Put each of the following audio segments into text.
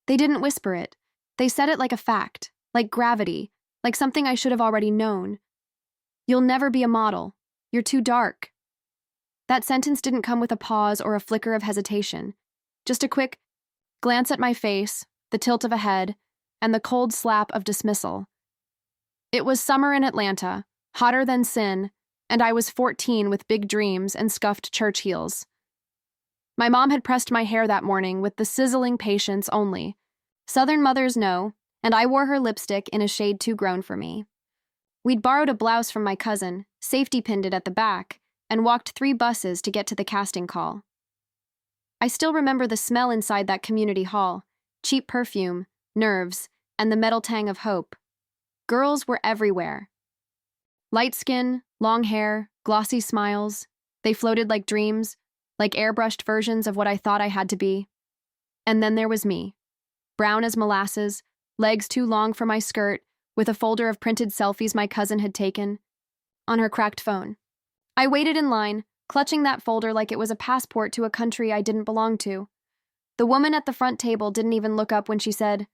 They didn't whisper it. They said it like a fact, like gravity, like something I should have already known. You'll never be a model. You're too dark. That sentence didn't come with a pause or a flicker of hesitation. Just a quick glance at my face, the tilt of a head, and the cold slap of dismissal. It was summer in Atlanta, hotter than sin, and I was 14 with big dreams and scuffed church heels. My mom had pressed my hair that morning with the sizzling patience only. Southern mothers know, and I wore her lipstick in a shade too grown for me. We'd borrowed a blouse from my cousin, safety-pinned it at the back, and walked 3 buses to get to the casting call. I still remember the smell inside that community hall, cheap perfume, nerves, and the metal tang of hope. Girls were everywhere. Light skin, long hair, glossy smiles. They floated like dreams, like airbrushed versions of what I thought I had to be. And then there was me, brown as molasses, legs too long for my skirt, with a folder of printed selfies my cousin had taken, on her cracked phone. I waited in line, clutching that folder like it was a passport to a country I didn't belong to. The woman at the front table didn't even look up when she said,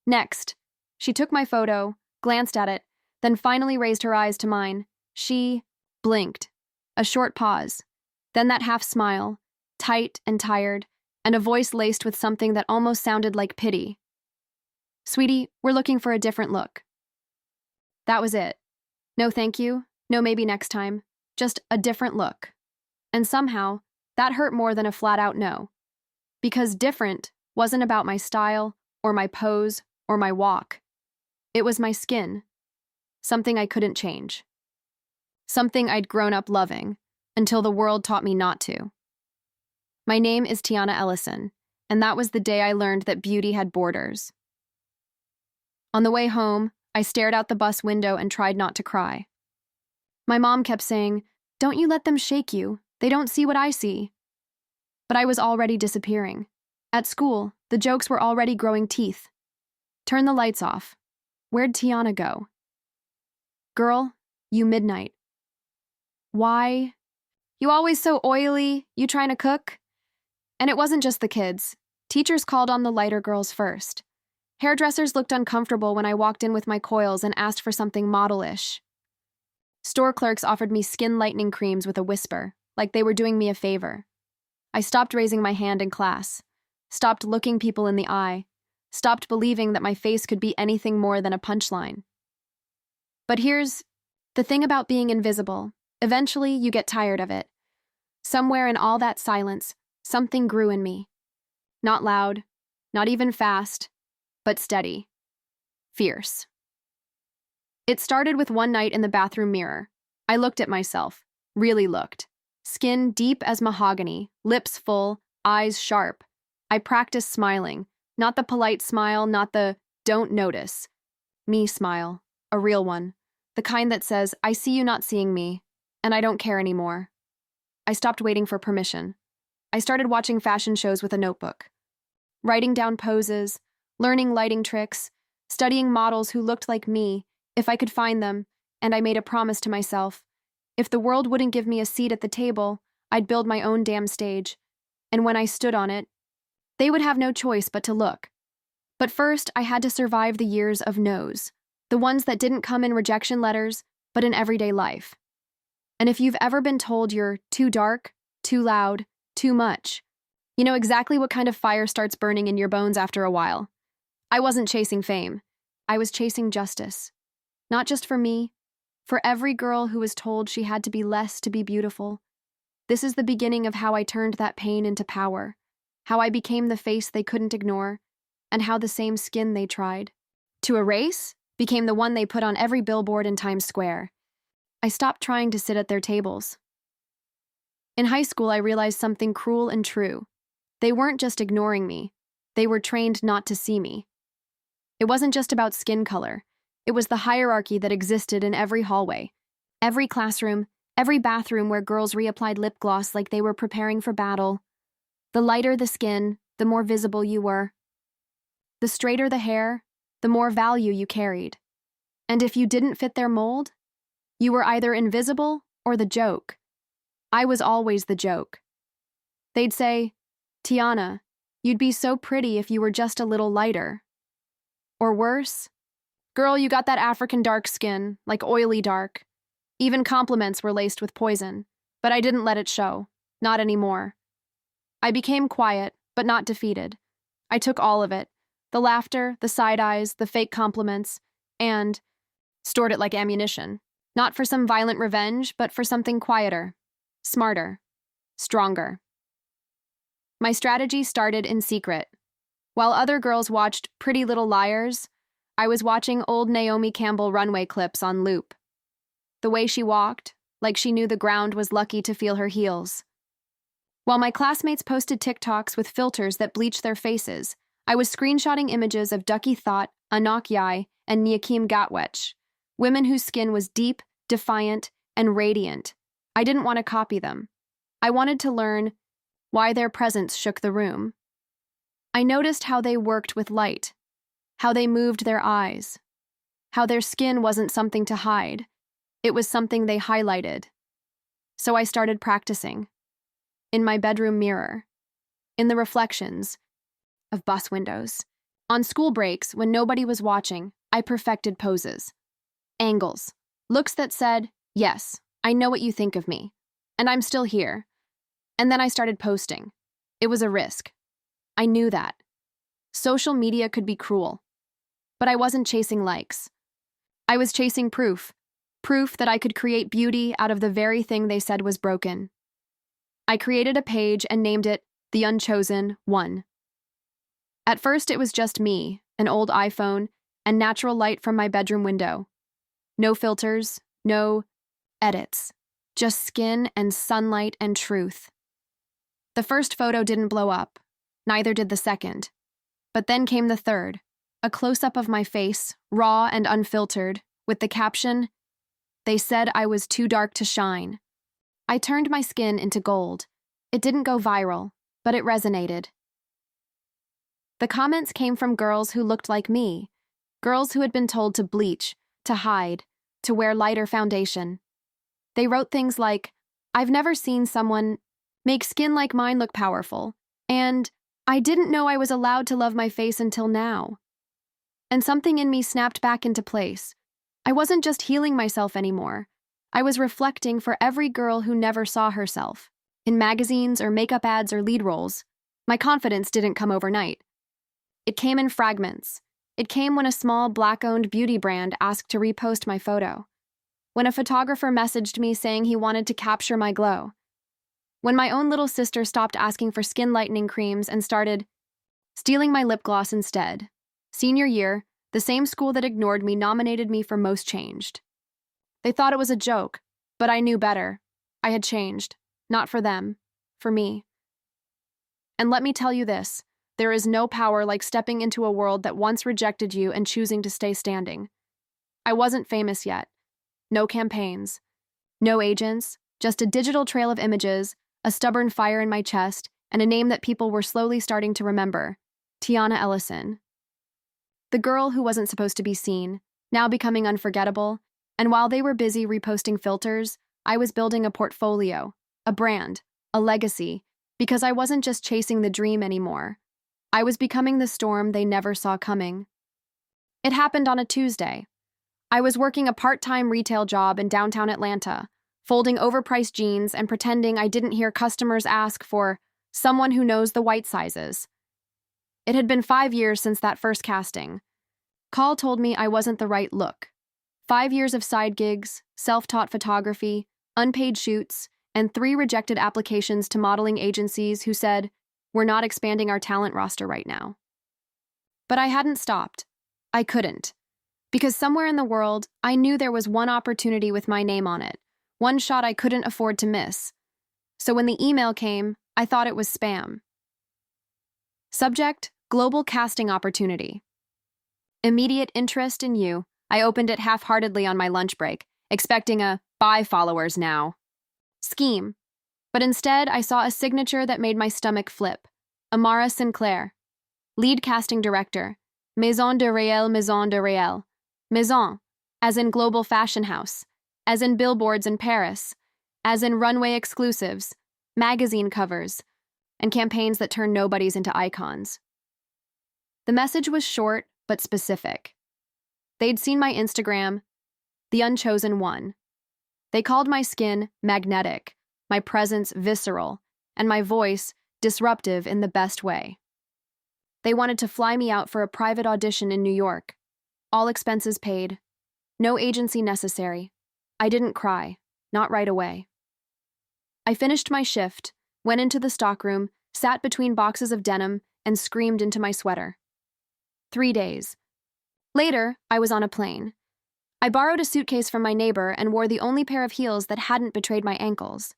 "Next." She took my photo, glanced at it, then finally raised her eyes to mine. She blinked. A short pause. Then that half smile, tight and tired, and a voice laced with something that almost sounded like pity. "Sweetie, we're looking for a different look." That was it. No thank you, no maybe next time, just a different look. And somehow, that hurt more than a flat-out no. Because different wasn't about my style, or my pose, or my walk. It was my skin. Something I couldn't change. Something I'd grown up loving, until the world taught me not to. My name is Tiana Ellison, and that was the day I learned that beauty had borders. On the way home, I stared out the bus window and tried not to cry. My mom kept saying, "Don't you let them shake you. They don't see what I see." But I was already disappearing. At school, the jokes were already growing teeth. Turn the lights off. Where'd Tiana go? Girl, you midnight. Why? You always so oily, you trying to cook? And it wasn't just the kids. Teachers called on the lighter girls first. Hairdressers looked uncomfortable when I walked in with my coils and asked for something model-ish. Store clerks offered me skin-lightening creams with a whisper, like they were doing me a favor. I stopped raising my hand in class, stopped looking people in the eye, stopped believing that my face could be anything more than a punchline. But here's the thing about being invisible. Eventually, you get tired of it. Somewhere in all that silence, something grew in me. Not loud, not even fast, but steady. Fierce. It started with one night in the bathroom mirror. I looked at myself, really looked. Skin deep as mahogany, lips full, eyes sharp. I practiced smiling, not the polite smile, not the "don't notice" me smile, a real one, the kind that says, "I see you not seeing me, and I don't care anymore." I stopped waiting for permission. I started watching fashion shows with a notebook, writing down poses, learning lighting tricks, studying models who looked like me, if I could find them, and I made a promise to myself. If the world wouldn't give me a seat at the table, I'd build my own damn stage, and when I stood on it, they would have no choice but to look. But first, I had to survive the years of no's, the ones that didn't come in rejection letters, but in everyday life. And if you've ever been told you're too dark, too loud, too much, you know exactly what kind of fire starts burning in your bones after a while. I wasn't chasing fame. I was chasing justice. Not just for me, for every girl who was told she had to be less to be beautiful. This is the beginning of how I turned that pain into power, how I became the face they couldn't ignore, and how the same skin they tried to erase became the one they put on every billboard in Times Square. I stopped trying to sit at their tables. In high school, I realized something cruel and true. They weren't just ignoring me. They were trained not to see me. It wasn't just about skin color. It was the hierarchy that existed in every hallway, every classroom, every bathroom where girls reapplied lip gloss like they were preparing for battle. The lighter the skin, the more visible you were. The straighter the hair, the more value you carried. And if you didn't fit their mold, you were either invisible or the joke. I was always the joke. They'd say, "Tiana, You'd be so pretty if you were just a little lighter. Or worse, girl, you got that African dark skin, like oily dark. Even compliments were laced with poison, but I didn't let it show. Not anymore. I became quiet, but not defeated. I took all of it, the laughter, the side eyes, the fake compliments, and stored it like ammunition. Not for some violent revenge, but for something quieter, smarter, stronger. My strategy started in secret. While other girls watched Pretty Little Liars, I was watching old Naomi Campbell runway clips on loop. The way she walked, like she knew the ground was lucky to feel her heels. While my classmates posted TikToks with filters that bleached their faces, I was screenshotting images of Ducky Thought, Anak Yai, and Niakim Gatwech, women whose skin was deep, defiant, and radiant. I didn't want to copy them. I wanted to learn why their presence shook the room. I noticed how they worked with light, how they moved their eyes, how their skin wasn't something to hide. It was something they highlighted. So I started practicing. In my bedroom mirror. In the reflections of bus windows. On school breaks, when nobody was watching, I perfected poses. Angles. Looks that said, yes, I know what you think of me. And I'm still here. And then I started posting. It was a risk. I knew that. Social media could be cruel. But I wasn't chasing likes. I was chasing proof. Proof that I could create beauty out of the very thing they said was broken. I created a page and named it The Unchosen One. At first, it was just me, an old iPhone, and natural light from my bedroom window. No filters, no edits, just skin and sunlight and truth. The first photo didn't blow up, neither did the second. But then came the third, a close-up of my face, raw and unfiltered, with the caption, "They said I was too dark to shine." I turned my skin into gold. It didn't go viral, but it resonated. The comments came from girls who looked like me, girls who had been told to bleach, to hide, to wear lighter foundation. They wrote things like, "I've never seen someone make skin like mine look powerful," and "I didn't know I was allowed to love my face until now." And something in me snapped back into place. I wasn't just healing myself anymore. I was reflecting for every girl who never saw herself. In magazines or makeup ads or lead roles, my confidence didn't come overnight. It came in fragments. It came when a small Black-owned beauty brand asked to repost my photo. When a photographer messaged me saying he wanted to capture my glow. When my own little sister stopped asking for skin lightening creams and started stealing my lip gloss instead. Senior year, the same school that ignored me nominated me for Most Changed. They thought it was a joke, but I knew better. I had changed. Not for them. For me. And let me tell you this, there is no power like stepping into a world that once rejected you and choosing to stay standing. I wasn't famous yet. No campaigns. No agents. Just a digital trail of images, a stubborn fire in my chest, and a name that people were slowly starting to remember. Tiana Ellison. The girl who wasn't supposed to be seen, now becoming unforgettable. And while they were busy reposting filters, I was building a portfolio, a brand, a legacy, because I wasn't just chasing the dream anymore. I was becoming the storm they never saw coming. It happened on a Tuesday. I was working a part-time retail job in downtown Atlanta, folding overpriced jeans and pretending I didn't hear customers ask for someone who knows the white sizes. It had been 5 years since that first casting. Call told me I wasn't the right look. 5 years of side gigs, self-taught photography, unpaid shoots, and 3 rejected applications to modeling agencies who said, "We're not expanding our talent roster right now." But I hadn't stopped. I couldn't. Because somewhere in the world, I knew there was one opportunity with my name on it, one shot I couldn't afford to miss. So when the email came, I thought it was spam. Subject, global casting opportunity. Immediate interest in you. I opened it half-heartedly on my lunch break, expecting a "buy followers now" scheme. But instead, I saw a signature that made my stomach flip. Amara Sinclair. Lead casting director. Maison de Réel, Maison de Réel. Maison, as in global fashion house, as in billboards in Paris, as in runway exclusives, magazine covers, and campaigns that turn nobodies into icons. The message was short but specific. They'd seen my Instagram, the unchosen one. They called my skin magnetic, my presence visceral, and my voice disruptive in the best way. They wanted to fly me out for a private audition in New York. All expenses paid. No agency necessary. I didn't cry, not right away. I finished my shift, went into the stockroom, sat between boxes of denim, and screamed into my sweater. 3 days. Later, I was on a plane. I borrowed a suitcase from my neighbor and wore the only pair of heels that hadn't betrayed my ankles.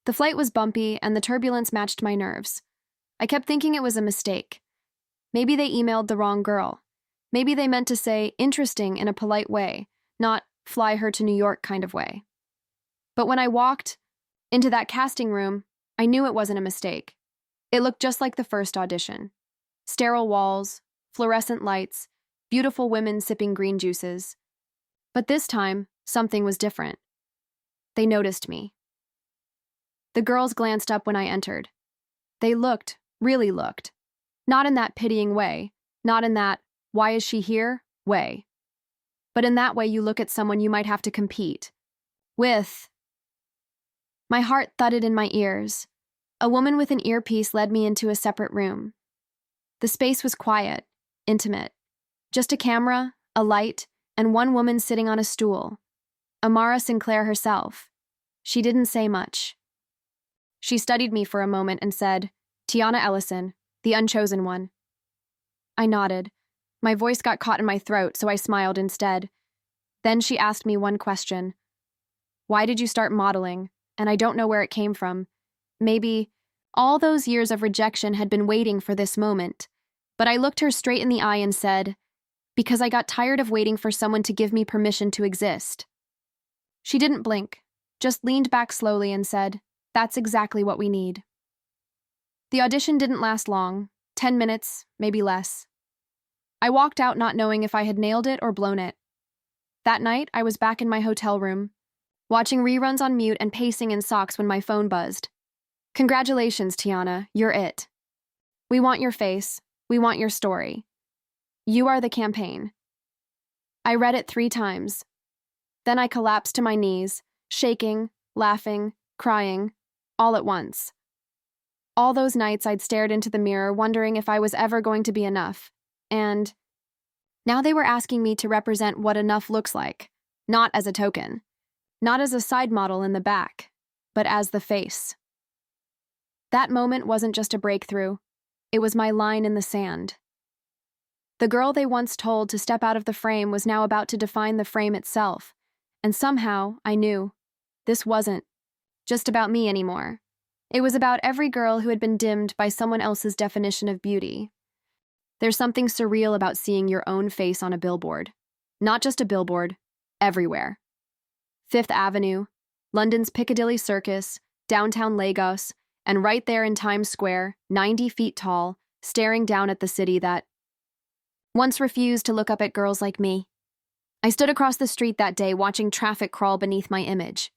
The flight was bumpy and the turbulence matched my nerves. I kept thinking it was a mistake. Maybe they emailed the wrong girl. Maybe they meant to say interesting in a polite way, not fly her to New York kind of way. But when I walked into that casting room, I knew it wasn't a mistake. It looked just like the first audition. Sterile walls, fluorescent lights, beautiful women sipping green juices. But this time, something was different. They noticed me. The girls glanced up when I entered. They looked, really looked. Not in that pitying way, not in that, why is she here, way. But in that way you look at someone you might have to compete with. My heart thudded in my ears. A woman with an earpiece led me into a separate room. The space was quiet, intimate. Just a camera, a light, and one woman sitting on a stool. Amara Sinclair herself. She didn't say much. She studied me for a moment and said, "Tiana Ellison, the unchosen one." I nodded. My voice got caught in my throat, so I smiled instead. Then she asked me one question. "Why did you start modeling?" And I don't know where it came from. Maybe all those years of rejection had been waiting for this moment. But I looked her straight in the eye and said, "Because I got tired of waiting for someone to give me permission to exist." She didn't blink, just leaned back slowly and said, "That's exactly what we need." The audition didn't last long, 10 minutes, maybe less. I walked out not knowing if I had nailed it or blown it. That night, I was back in my hotel room, watching reruns on mute and pacing in socks when my phone buzzed. "Congratulations, Tiana, you're it. We want your face. We want your story. You are the campaign." I read it 3 times. Then I collapsed to my knees, shaking, laughing, crying, all at once. All those nights I'd stared into the mirror wondering if I was ever going to be enough. And now they were asking me to represent what enough looks like, not as a token, not as a side model in the back, but as the face. That moment wasn't just a breakthrough. It was my line in the sand. The girl they once told to step out of the frame was now about to define the frame itself, and somehow I knew this wasn't just about me anymore. It was about every girl who had been dimmed by someone else's definition of beauty. There's something surreal about seeing your own face on a billboard. Not just a billboard, everywhere. Fifth Avenue, London's Piccadilly Circus, downtown Lagos, and right there in Times Square, 90 feet tall, staring down at the city that once refused to look up at girls like me. I stood across the street that day watching traffic crawl beneath my image.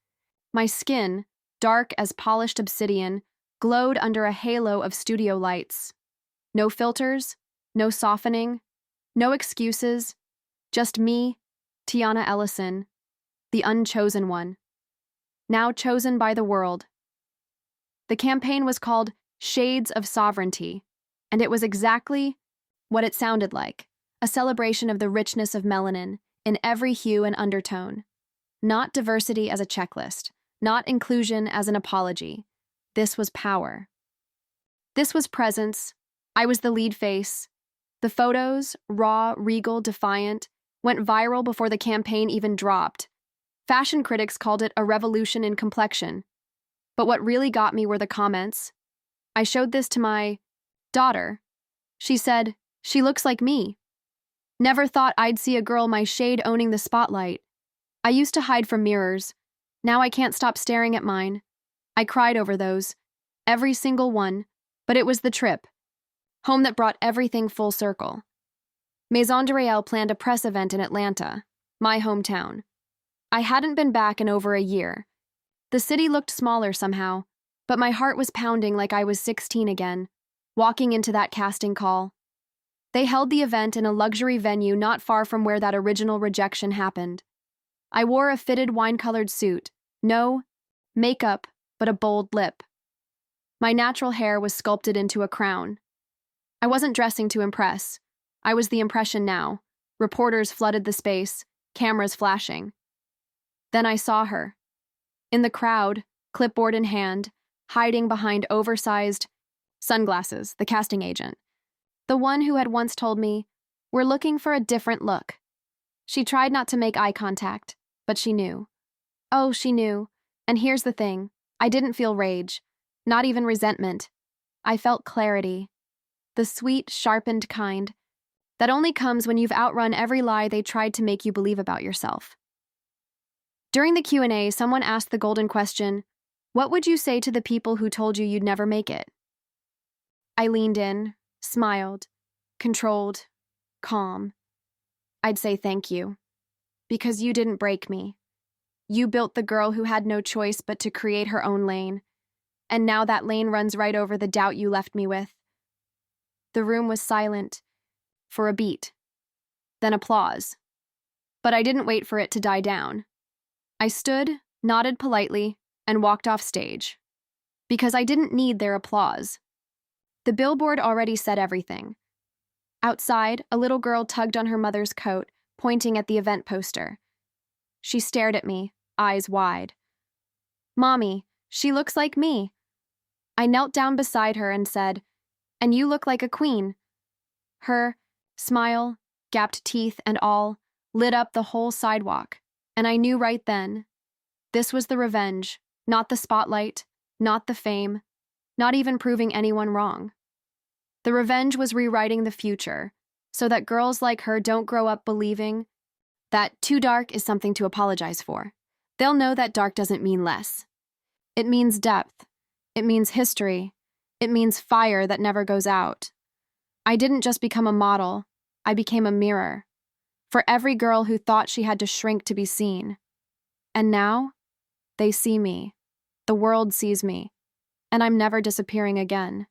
My skin, dark as polished obsidian, glowed under a halo of studio lights. No filters, no softening, no excuses, just me, Tiana Ellison, the unchosen one, now chosen by the world. The campaign was called Shades of Sovereignty, and it was exactly what it sounded like, a celebration of the richness of melanin in every hue and undertone. Not diversity as a checklist, not inclusion as an apology. This was power. This was presence. I was the lead face. The photos, raw, regal, defiant, went viral before the campaign even dropped. Fashion critics called it a revolution in complexion. But what really got me were the comments. I showed this to my daughter. She said, "She looks like me. Never thought I'd see a girl my shade owning the spotlight. I used to hide from mirrors. Now I can't stop staring at mine." I cried over those. Every single one. But it was the trip. Home that brought everything full circle. Maison de Réal planned a press event in Atlanta, my hometown. I hadn't been back in over a year. The city looked smaller somehow, But my heart was pounding like I was 16 again, walking into that casting call. They held the event in a luxury venue not far from where that original rejection happened. I wore a fitted wine-colored suit. No makeup, but a bold lip. My natural hair was sculpted into a crown. I wasn't dressing to impress. I was the impression now. Reporters flooded the space, cameras flashing. Then I saw her. In the crowd, clipboard in hand, hiding behind oversized sunglasses, the casting agent. The one who had once told me, "We're looking for a different look." She tried not to make eye contact, but she knew. Oh, she knew. And here's the thing. I didn't feel rage, not even resentment. I felt clarity. The sweet, sharpened kind that only comes when you've outrun every lie they tried to make you believe about yourself. During the Q&A, someone asked the golden question, "What would you say to the people who told you you'd never make it?" I leaned in, smiled, controlled, calm. I'd say thank you. Because you didn't break me. You built the girl who had no choice but to create her own lane. And now that lane runs right over the doubt you left me with. The room was silent for a beat, then applause. But I didn't wait for it to die down. I stood, nodded politely, and walked off stage. Because I didn't need their applause. The billboard already said everything. Outside, a little girl tugged on her mother's coat, pointing at the event poster. She stared at me, eyes wide. "Mommy, she looks like me." I knelt down beside her and said, "And you look like a queen." Her smile, gapped teeth and all, lit up the whole sidewalk, and I knew right then. This was the revenge, not the spotlight, not the fame, not even proving anyone wrong. The revenge was rewriting the future, so that girls like her don't grow up believing that too dark is something to apologize for. They'll know that dark doesn't mean less. It means depth. It means history. It means fire that never goes out. I didn't just become a model. I became a mirror. For every girl who thought she had to shrink to be seen. And now, they see me. The world sees me. And I'm never disappearing again.